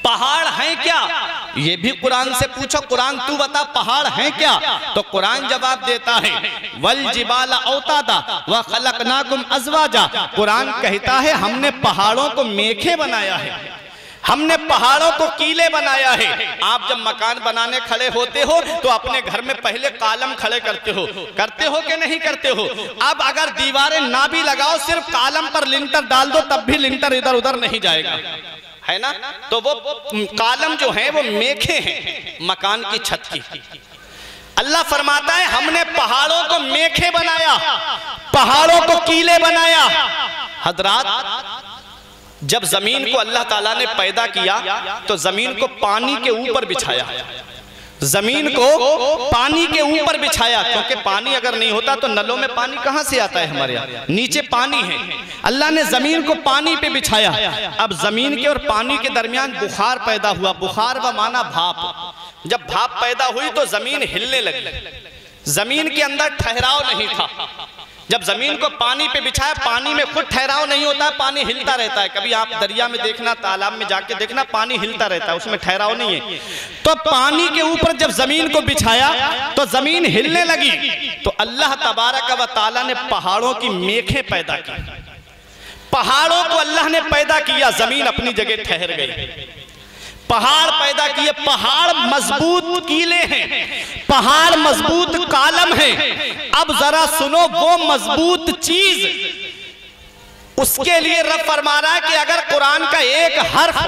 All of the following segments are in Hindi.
पहाड़ हैं क्या? ये भी कुरान से पूछो, कुरान तू बता पहाड़ हैं क्या? तो कुरान जवाब देता है वल जिबाला औतादा व खलकनाकुम अज़वाजा। कुरान कहता है हमने पहाड़ों को मेखे बनाया है, हमने पहाड़ों को कीले बनाया है। आप जब मकान बनाने खड़े होते हो तो अपने घर में पहले कालम खड़े करते हो कि नहीं करते हो? अब अगर दीवारें ना भी लगाओ, सिर्फ कालम पर लिंटर डाल दो तब भी लिंटर इधर उधर नहीं जाएगा, है ना? तो वो कालम जो है वो मेखे हैं मकान की छत की। अल्लाह फरमाता है हमने पहाड़ों को मेखे बनाया, पहाड़ों को कीले बनाया। हजरात, जब जमीन को अल्लाह ताला ने पैदा किया तो जमीन को पानी के ऊपर बिछाया, जमीन को पानी के ऊपर बिछाया, क्योंकि पानी अगर नहीं होता तो नलों में पानी कहां से आता है? हमारे यहाँ नीचे पानी है। अल्लाह ने जमीन को पानी पे बिछाया। अब जमीन के और पानी के दरमियान बुखार पैदा हुआ। बुखार व माना भाप। जब भाप पैदा हुई तो जमीन हिलने लगी, जमीन के अंदर ठहराव नहीं था। जब जमीन को पानी पे बिछाया, पानी में खुद ठहराव नहीं होता, पानी हिलता रहता है। कभी आप दरिया में देखना, तालाब में जाके देखना, पानी हिलता रहता है, उसमें ठहराव नहीं है। तो पानी के ऊपर जब जमीन को बिछाया तो जमीन हिलने लगी। तो अल्लाह तबारक व तआला ने पहाड़ों की मेखें पैदा की, पहाड़ों को अल्लाह ने पैदा किया, जमीन अपनी जगह ठहर गई। पहाड़ पैदा किए, पहाड़ मजबूत कीले हैं, पहाड़ मजबूत कालम है। अब जरा सुनो, वो मजबूत चीज, उसके लिए रब फरमा रहा है कि अगर कुरान का एक हर्फ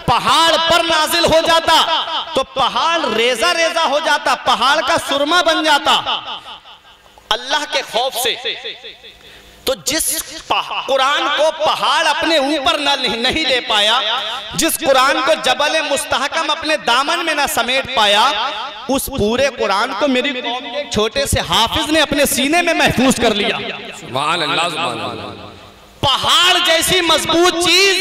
पहाड़ पर नाजिल हो जाता तो पहाड़ रेजा रेजा हो जाता, पहाड़ का सुरमा बन जाता। अल्लाह के खौफ से तो जिस कुरान को पहाड़ अपने ऊपर नहीं ले पाया, जिस कुरान को जबल मुस्तहकम अपने दामन में ना समेट पाया, उस पूरे कुरान को मेरी कौम के एक छोटे से हाफिज ने अपने सीने में महफूज कर लिया। सुभान अल्लाह, सुभान अल्लाह। पहाड़ जैसी मजबूत चीज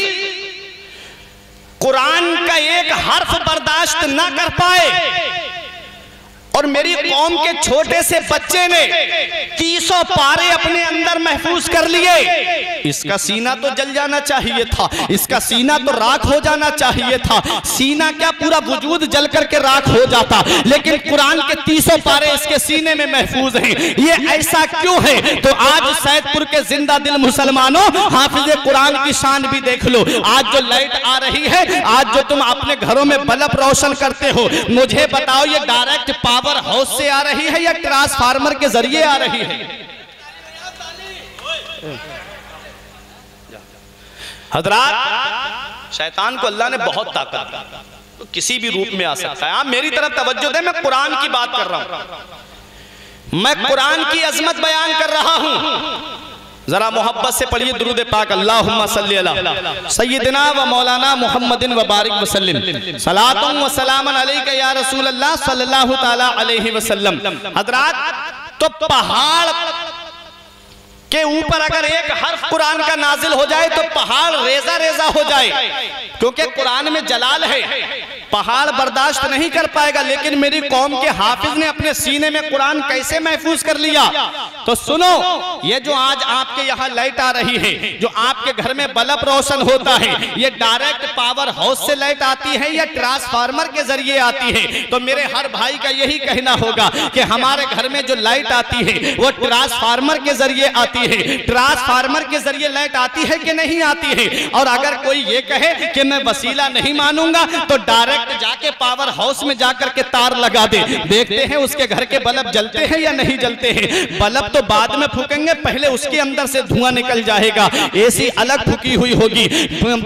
कुरान का एक हर्फ बर्दाश्त ना कर पाए, और मेरी कौम के छोटे से बच्चे ने 300 पारे अपने अंदर महफूज कर लिए। इसका सीना तो जल जाना चाहिए था, इसका सीना तो राख हो जाना चाहिए था, सीना क्या पूरा वजूद जल करके राख हो जाता, लेकिन कुरान के 300 पारे इसके सीने में महफूज हैं। ये ऐसा क्यों है? तो आज सैदपुर के जिंदा दिल मुसलमानों, हाफिज कुरान की शान भी देख लो। आज जो लाइट आ रही है, आज जो तुम अपने घरों में बल्ब रोशन करते हो, मुझे बताओ ये डायरेक्ट पावर हाउस से आ रही है या ट्रांसफार्मर के जरिए आ रही है? हजरात, शैतान को अल्लाह ने बहुत ताकत दी, तो किसी भी रूप में आ सकता है। आप मेरी तरफ तवज्जो दें, मैं कुरान की बात कर रहा हूं, मैं कुरान की अजमत बयान कर रहा हूं। जरा मोहब्बत से पढ़िए दुरूद पाक, अल्लाहुम्मा सल्ली अला सय्यिदिना व मौलाना मुहम्मदिन व बारिक वसल्लम, सलातुम व सलामन अलैका या रसूल अल्लाह सल्लल्लाहु तआला अलैहि वसल्लम। हजरात, तो पहाड़ के ऊपर अगर एक हर्फ कुरान का नाजिल हो जाए तो पहाड़ रेजा रेजा हो जाए, क्योंकि कुरान में जलाल है, पहाड़ बर्दाश्त नहीं कर पाएगा। लेकिन मेरी कौम के हाफिज ने अपने सीने में कुरान कैसे महफूज कर लिया? तो सुनो, ये जो आज आपके यहाँ लाइट आ रही है, जो आपके घर में बल्ब रोशन होता है, ये डायरेक्ट पावर हाउस से लाइट आती है या ट्रांसफार्मर के जरिए आती है? तो मेरे हर भाई का यही कहना होगा कि हमारे घर में जो लाइट आती है वो ट्रांसफार्मर के जरिए आती है। ट्रांसफार्मर के जरिए लाइट आती है कि नहीं आती है? और अगर कोई ये कहे कि मैं वसीला नहीं मानूंगा, तो डायरेक्ट जाके पावर हाउस में जाकर के तार लगा दे, देखते हैं उसके घर के बल्ब जलते हैं या नहीं जलते हैं। बल्ब तो बाद में फूकेंगे, पहले उसके अंदर से धुआं निकल जाएगा। एसी अलग फूकी हुई होगी,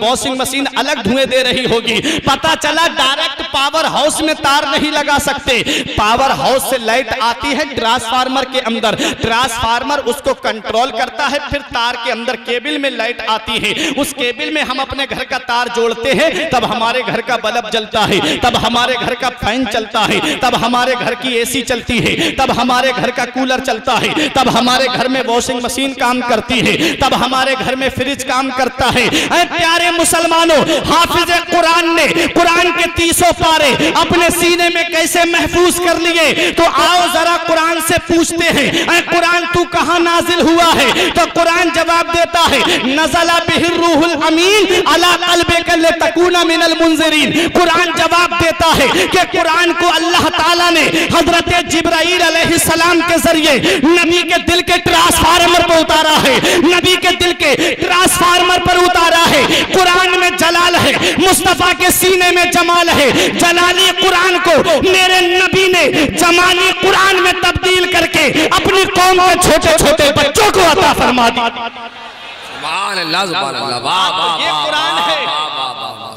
वॉशिंग मशीन अलग धुएं दे रही होगी। पता चला डायरेक्ट पावर हाउस में तार नहीं लगा सकते, पावर हाउस से लाइट आती है ट्रांसफार्मर के अंदर, ट्रांसफार्मर उसको कंट्रोल करता है, फिर तार के अंदर केबल में लाइट आती है, उस केबल में हम अपने घर का तार जोड़ते हैं, तब हमारे घर का बल्ब जलता चलता है, तब हमारे घर का फैन चलता है, तब हमारे घर की एसी चलती है, तब हमारे घर का कूलर चलता है, तब हमारे घर में वॉशिंग मशीन काम करती है, तब हमारे घर में फ्रिज काम करता है। प्यारे मुसलमानों, हाफिज कुरान ने कुरान के 30 पारे अपने सीने में कैसे महफूज कर लिए? तो आओ जरा कुरान से पूछते हैं, कुरान तू कहां नाजिल हुआ है? तो कुरान जवाब देता है, नज़ला बिहिर रूहुल अमीन अला क़ल्बिका लितकूना मिनल मुंज़िरीन। कुरान जवाब देता है कि कुरान को अल्लाह ताला ने हजरत जिब्राईल अलैहिस्सलाम के जरिए नबी के दिल के ट्रांसफार्मर पर उतारा है, नबी के दिल के ट्रांसफार्मर पर उतारा है। कुरान में जलाल है, मुस्तफा के सीने में जमाल है। जलाली कुरान को मेरे नबी ने जमाली कुरान में तब्दील करके अपनी कौम के छोटे छोटे बच्चों को अता फरमा दी। सुभान अल्लाह, सुभान अल्लाह, वाह वाह, ये कुरान है।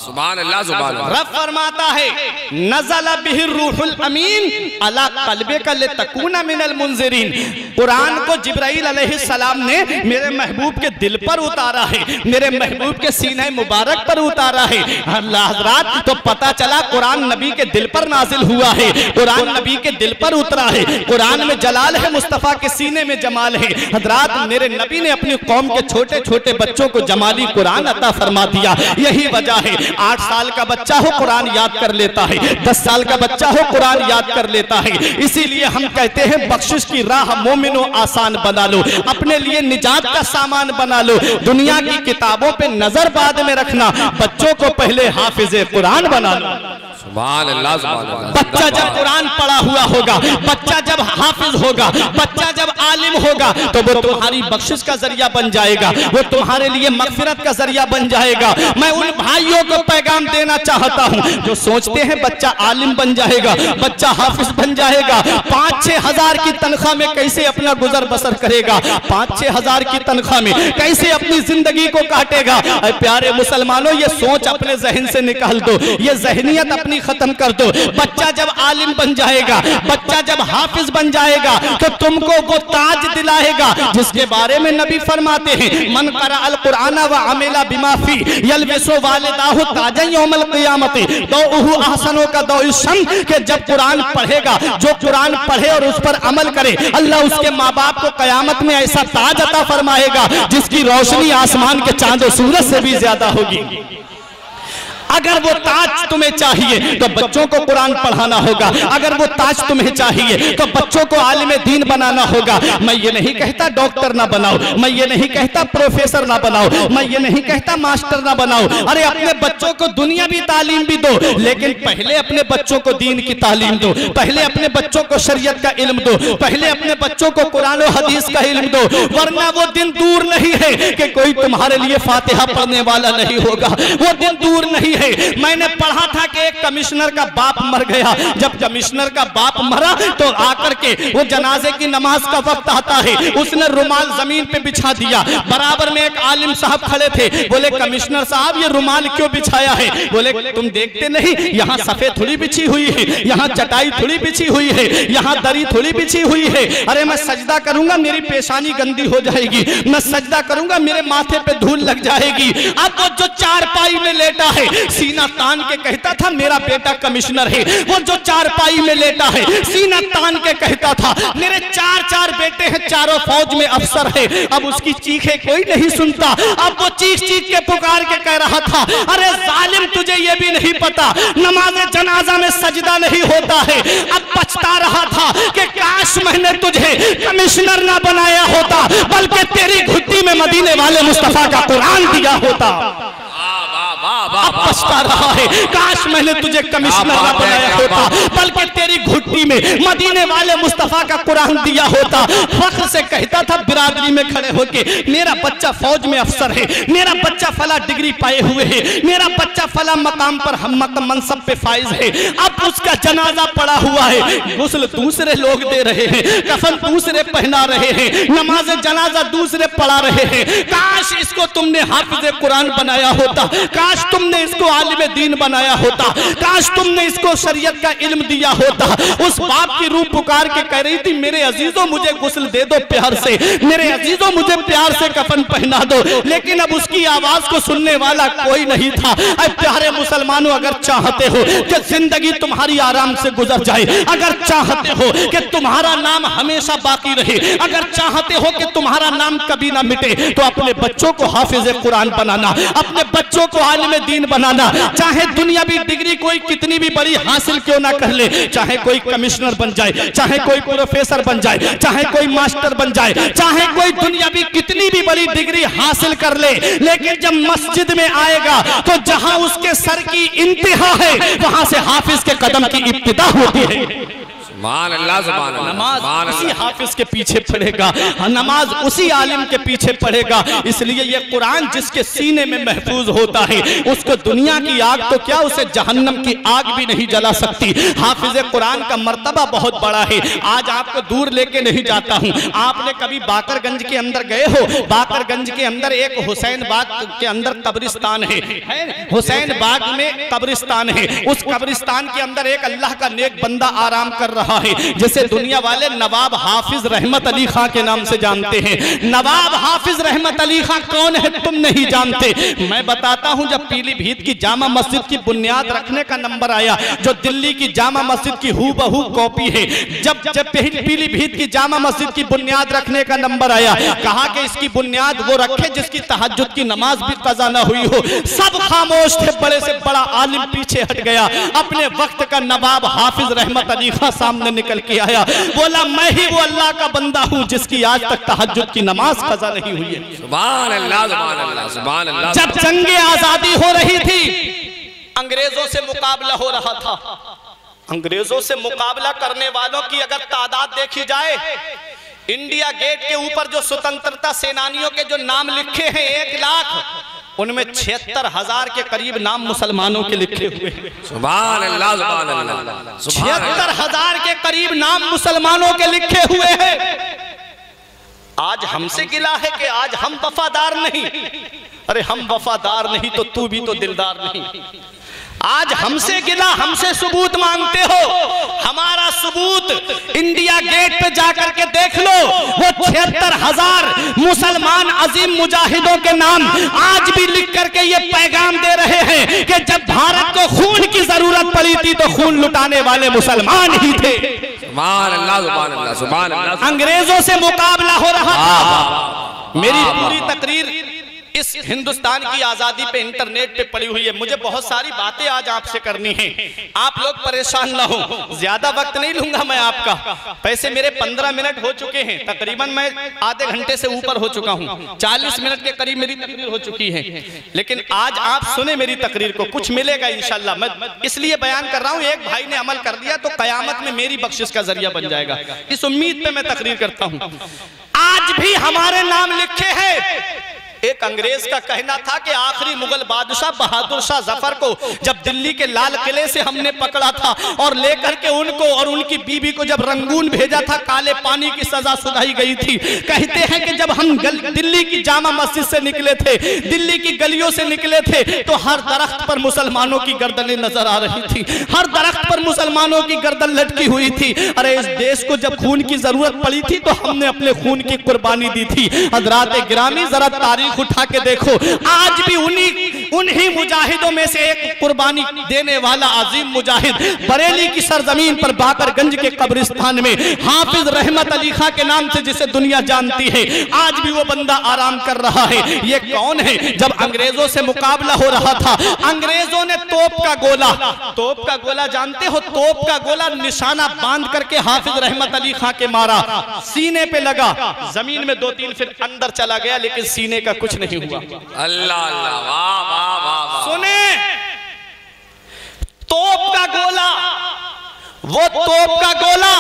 सुभान अल्लाह, सुभान अल्लाह। रब फरमाता है, नज़ला बिहिर रूहुल अमीन अला क़ल्बिका लितकूना मिनल मुंज़िरीन। कुरान को जिब्राईल अलैहिस्सलाम ने मेरे महबूब के दिल पर उतारा है, मेरे महबूब के सीने मुबारक पर उतारा है। अल्लाह हज़रात, तो पता चला कुरान नबी के दिल पर नाजिल हुआ है, कुरान नबी के दिल पर उतरा है। कुरान में जलाल है, मुस्तफ़ा के सीने में जमाल है। हज़रात, मेरे नबी ने अपनी कौम के छोटे छोटे बच्चों को जमाली कुरान अता फरमा दिया। यही वजह है 8 साल का बच्चा हो कुरान याद कर लेता है, 10 साल का बच्चा हो कुरान याद कर लेता है। इसीलिए हम कहते हैं बख्शिश की राह मोमिनो आसान बना लो, अपने लिए निजात का सामान बना लो। दुनिया की किताबों पे नजर बाद में रखना, बच्चों को पहले हाफिज कुरान बना लो। सुभान अल्लाह, सुभान अल्लाह। बच्चा जब कुरान पढ़ा हुआ होगा, बच्चा जब हाफिज होगा, बच्चा जब आलिम होगा, तो वो तुम्हारी बख्शिश का जरिया बन जाएगा, वो तुम्हारे लिए मगफिरत का जरिया बन जाएगा। मैं उन भाइयों को पैगाम देना चाहता हूं जो सोचते हैं बच्चा आलिम बन जाएगा, बच्चा हाफिज बन जाएगा, 5-6 हजार की तनख्वाह में कैसे अपना गुजर बसर करेगा, 5-6 हजार की तनख्वाह में कैसे अपनी जिंदगी को काटेगा। प्यारे मुसलमानों, ये सोच अपने जहन से निकाल दो, ये जहनियत अपनी खत्म कर दो। बच्चा जब आलिम बन जाएगा, बच्चा जब हाफिज बन जाएगा, तो तुमको वो ताज दिलाएगा जिसके बारे में नबी फरमाते हैं, मन करा अल कुरान व अमिला बिमा फी यलबिसु वालिदाहु ताजन यौमल क़ियामत दौहु अहसनो का दौइशम। के जब कुरान पढ़ेगा, जो कुरान पढ़े और उस पर अमल करे, अल्लाह उसके माँ बाप को कयामत में ऐसा ताज अता फरमाएगा जिसकी रोशनी आसमान के चांद और सूरज से भी ज्यादा होगी। अगर वो ताज तुम्हें चाहिए तो बच्चों को कुरान पढ़ाना होगा, अगर वो ताज तुम्हें चाहिए तो बच्चों को आलिम दीन बनाना होगा। मैं ये नहीं कहता डॉक्टर ना बनाओ, मैं ये नहीं कहता प्रोफेसर ना बनाओ, मैं ये नहीं कहता मास्टर ना बनाओ। अरे अपने बच्चों को दुनियावी तालीम भी दो, लेकिन पहले अपने बच्चों को दीन की तालीम दो, पहले अपने बच्चों को शरीयत का इल्म दो, पहले अपने बच्चों को कुरान और हदीस का इल्म दो। वरना वो दिन दूर नहीं है कि कोई तुम्हारे लिए फातिहा पढ़ने वाला नहीं होगा, वो दिन दूर नहीं है। मैंने पढ़ा था कि एक कमिश्नर का बाप मर गया, जब कमिश्नर का बाप मरा तो आकर के वो जनाजे की नमाज का वक्त आता है, उसने रुमाल जमीन पे बिछा दिया। बराबर में एक आलिम साहब खड़े थे, बोले कमिश्नर साहब ये रुमाल क्यों बिछाया है? बोले तुम देखते नहीं यहाँ सफेद थोड़ी बिछी हुई है, यहाँ चटाई थोड़ी बिछी हुई है, यहाँ दरी थोड़ी बिछी हुई है। अरे मैं सजदा करूंगा मेरी पेशानी गंदी हो जाएगी, मैं सजदा करूंगा मेरे माथे पे धूल लग जाएगी। अब वो जो चारपाई में लेटा है, सीना तान के कहता था मेरा बेटा कमिश्नर है, वो जो चारपाई में लेटा है सीना तान के कहता था मेरे 4 बेटे हैं, चारों फौज में अफसर है। अब उसकी चीखें कोई नहीं सुनता, अब वो चीख चीख के पुकार के कह रहा था अरे जालिम तुझे ये भी नहीं पता नमाज जनाजा में सजदा नहीं होता है। अब पछता रहा था कि काश मैंने तुझे कमिश्नर ना बनाया होता, बल्कि तेरी घुट्टी में मदीने वाले मुस्तफा का कुरान दिया होता। अब पछता रहा है काश मैंने तुझे कमिश्नर ना बनाया होता, बल्कि तेरी घुट्टी में मदीने वाले मुस्तफा का कुरान दिया होता। फख्र से कहता था बिरादरी में खड़े होके मेरा बच्चा फौज में अफसर है, मेरा बच्चा फला डिग्री पाए हुए है, मेरा बच्चा फला मकाम पर हम मनसब पे फाइज है। अब उसका जनाजा पड़ा हुआ है, गुस्ल दूसरे लोग दे रहे हैं, कफन दूसरे पहना रहे हैं, नमाज जनाजा दूसरे पढ़ा रहे हैं। काश इसको तुमने हाफिज कुरान बनाया होता, काश तुम तुमने इसको आलिम दीन बनाया होता, काश तुमने इसको शरीयत का इल्म दिया होता। उस बाप की रूह पुकार के कह रही थी, मेरे अजीजों मुझे गुस्ल दे दो प्यार से, मेरे अजीजों मुझे प्यार से कफन पहना दो। लेकिन अब उसकी आवाज को सुनने वाला कोई नहीं था। अरे प्यारे मुसलमानों, अगर चाहते हो कि जिंदगी तुम्हारी आराम से गुजर जाए, अगर चाहते हो कि तुम्हारा नाम हमेशा बाकी रहे, अगर चाहते हो कि तुम्हारा नाम कभी ना मिटे, तो अपने बच्चों को हाफिज कुरान बनाना, अपने बच्चों को आलिम दीन बनाना। चाहे दुनियावी डिग्री कोई कितनी भी बड़ी हासिल क्यों ना कर ले, चाहे कोई कमिश्नर बन जाए, चाहे कोई प्रोफेसर बन जाए, चाहे कोई मास्टर बन जाए, चाहे कोई दुनियावी कितनी भी बड़ी डिग्री हासिल कर ले, लेकिन जब मस्जिद में आएगा तो जहां उसके सर की इंतहा है, वहां से हाफिज के कदम की इब्तिदा होती है। नमाज उसी हाफिज के पीछे पढ़ेगा, नमाज उसी आलिम के पीछे पढ़ेगा। इसलिए ये कुरान जिसके सीने में महफूज होता है, उसको दुनिया की आग तो क्या, उसे जहन्नम की आग भी नहीं जला सकती। हाफिज कुरान का मर्तबा बहुत बड़ा है। आज आपको दूर लेके नहीं जाता हूँ। आपने कभी बाकरगंज के अंदर गए हो? बाकरगंज के अंदर एक हुसैन बाग के अंदर कब्रिस्तान है। हुसैन बाग में कब्रिस्तान है। उस कब्रिस्तान के अंदर एक अल्लाह का नेक बंदा आराम कर रहा है, जिसे दुनिया वाले नवाब हाफिज रहमत अली खां के नाम से जानते हैं। नवाब हाफिज रहमत अली खां कौन है तुम नहीं जानते? मैं बताता हूं। जब पीलीभीत की जामा मस्जिद की बुनियाद रखने का नंबर आया, जो दिल्ली की जामा मस्जिद की हूबहू कॉपी है, जब पीलीभीत की जामा मस्जिद की बुनियाद रखने का नंबर आया, कहा कि इसकी बुनियाद वो रखे जिसकी तहज्जुद की नमाज भी कज़ा न हुई हो। सब खामोश थे। बड़े से बड़ा आलिम पीछे हट गया। अपने वक्त का नवाब हाफिज रहमत अली खां सामने निकल के आया, बोला मैं ही वो अल्लाह का बंदा हूं जिसकी आज तक तहज्जुद की नमाज कज़ा नहीं हुई है। सुभान अल्लाह, सुभान अल्लाह, सुभान अल्लाह। जब जंगे आजादी हो रही थी, अंग्रेजों से मुकाबला हो रहा था। अंग्रेजों से मुकाबला करने वालों की अगर तादाद देखी जाए, इंडिया गेट के ऊपर जो स्वतंत्रता सेनानियों के जो नाम लिखे हैं 1 लाख, उनमें 76,000 के करीब नाम मुसलमानों के लिखे हुए हैं। सुभान अल्लाह, सुभान अल्लाह। 76,000 के करीब नाम मुसलमानों के लिखे हुए हैं। आज हमसे गिला है कि आज हम वफादार नहीं। अरे हम वफादार नहीं तो तू भी तो दिलदार नहीं। आज हमसे गिला, हमसे सबूत मांगते हो। हमारा सबूत इंडिया गेट पे जाकर के देख लो। वो 76,000 मुसलमान अजीम मुजाहिदों के नाम आज भी लिख करके ये पैगाम दे रहे हैं कि जब भारत को खून की जरूरत पड़ी थी तो खून लुटाने वाले मुसलमान ही थे। सुभान अल्लाह, सुभान अल्लाह, सुभान अल्लाह। अंग्रेजों से मुकाबला हो रहा था। मेरी पूरी तकरीर इस हिंदुस्तान की आजादी पे इंटरनेट पे पड़ी हुई है। मुझे बहुत सारी बातें आज आपसे करनी है। आप लोग परेशान ना हो, ज्यादा वक्त नहीं लूंगा मैं आपका। वैसे मेरे 15 मिनट हो चुके हैं, तकरीबन मैं आधे घंटे से ऊपर हो चुका हूँ। 40 मिनट के करीब मेरी तकरीर हो चुकी है। लेकिन आज आप सुने मेरी तकरीर को, कुछ मिलेगा इंशाल्लाह। मैं इसलिए बयान कर रहा हूँ, एक भाई ने अमल कर दिया तो कयामत में मेरी बख्शिश का जरिया बन जाएगा। इस उम्मीद पे मैं तकरीर करता हूँ। आज भी हमारे नाम लिखे हैं। एक अंग्रेज का कहना था कि आखिरी मुगल बादशाह बहादुर शाह जफर को जब दिल्ली के लाल किले से हमने पकड़ा था और लेकर के उनको और उनकी बीवी को जब रंगून भेजा था, काले पानी की सजा सुनाई गई थी। कहते हैं कि जब हम दिल्ली की जामा मस्जिद से निकले थे, दिल्ली की गलियों से निकले थे, तो हर दरख्त पर मुसलमानों की गर्दनें नजर आ रही थी। हर दरख्त पर मुसलमानों की गर्दन लटकी हुई थी। अरे इस देश को जब खून की जरूरत पड़ी थी तो हमने अपने खून की कुर्बानी दी थी। हज़रात गिरामी, जरा तारीख उठा के देखो, आज भी उन्हीं मुजाहिदों में से एक कुर्बानी देने वाला अजीम मुजाहिद बरेली की सरजमीन पर बाकरगंज के कब्रिस्तान में हाफिज रहमत अली खां के नाम से जिसे दुनिया जानती है, आज भी वो बंदा आराम कर रहा है। ये कौन है? जब अंग्रेजों से मुकाबला हो रहा था, अंग्रेजों ने तोप का गोला जानते हो, तोप का गोला निशाना बांध करके हाफिज रहमत अली खां के मारा, सीने पे लगा, जमीन में 2-3 फीट अंदर चला गया, लेकिन सीने का कुछ नहीं हुआ। अल्लाह अल्लाह, वाह वाह वाह। सुने, तोप का गोला, वो तोप का गोला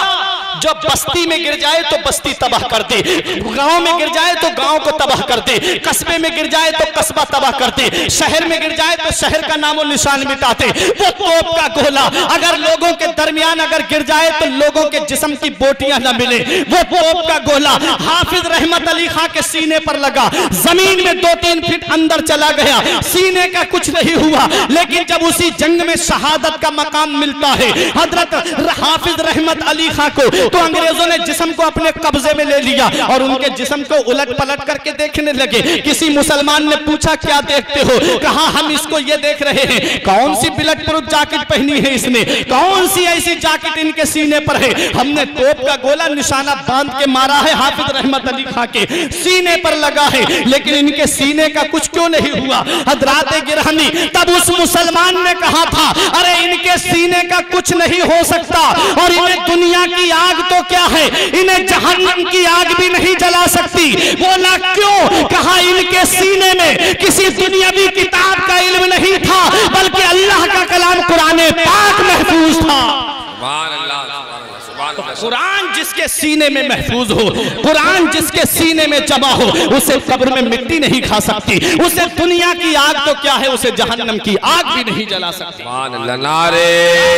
जो बस्ती में गिर जाए तो बस्ती तबाह कर दे, गांव में गिर जाए तो गांव को तबाह कर दे, कस्बे में गिर जाए तो कस्बा तबाह कर दे, शहर में गिर जाए तो शहर का नामो निशान मिटाते। वो तोप का गोला अगर लोगों के दरमियान अगर गिर जाए तो लोगों के जिस्म की बोटियां न मिले, वो तोप का गोला हाफिज रहमत अली खां के सीने पर लगा, जमीन में 2-3 फीट अंदर चला गया, सीने का कुछ नहीं हुआ। लेकिन जब उसी जंग में शहादत का मकाम मिलता है हजरत हाफिज रहमत अली खां को, तो अंग्रेजों ने जिस्म को अपने कब्जे में ले लिया और उनके जिस्म को उलट पलट करके देखने लगे। किसी मुसलमान ने पूछा क्या देखते हो? कहा हम इसको ये देख रहे हैं, कौन सी बुलेट प्रूफ जैकेट पहनी है इसने, कौन सी ऐसी जैकेट इनके सीने पर है? हमने तोप का गोला निशाना बांध के मारा है, हाफिज रहमत अली खां के सीने पर लगा है, लेकिन इनके सीने का कुछ क्यों नहीं हुआ? हजरात गिरामी, तब उस मुसलमान ने कहा था अरे इनके सीने का कुछ नहीं हो सकता, और इन्हें दुनिया की आग तो क्या है, इन्हें जहन्नम की आग भी नहीं जला सकती। बोला क्यों? कहा इनके सीने में किसी दुनियावी किताब का इल्म नहीं था, बल्कि अल्लाह का कलाम कुरान पाक महफूज था। कुरान जिसके सीने में महफूज हो, कुरान जिसके सीने में जमा हो, उसे कब्र में मिट्टी नहीं खा सकती, उसे दुनिया की आग तो क्या है, उसे जहन्नम की आग भी नहीं जला सकती। नारे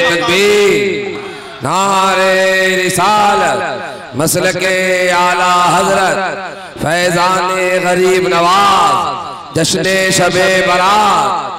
तकबीर, नारे रिसालत, मसलके आला हजरत, फैजाने गरीब नवाज, जश्ने शबे बरात,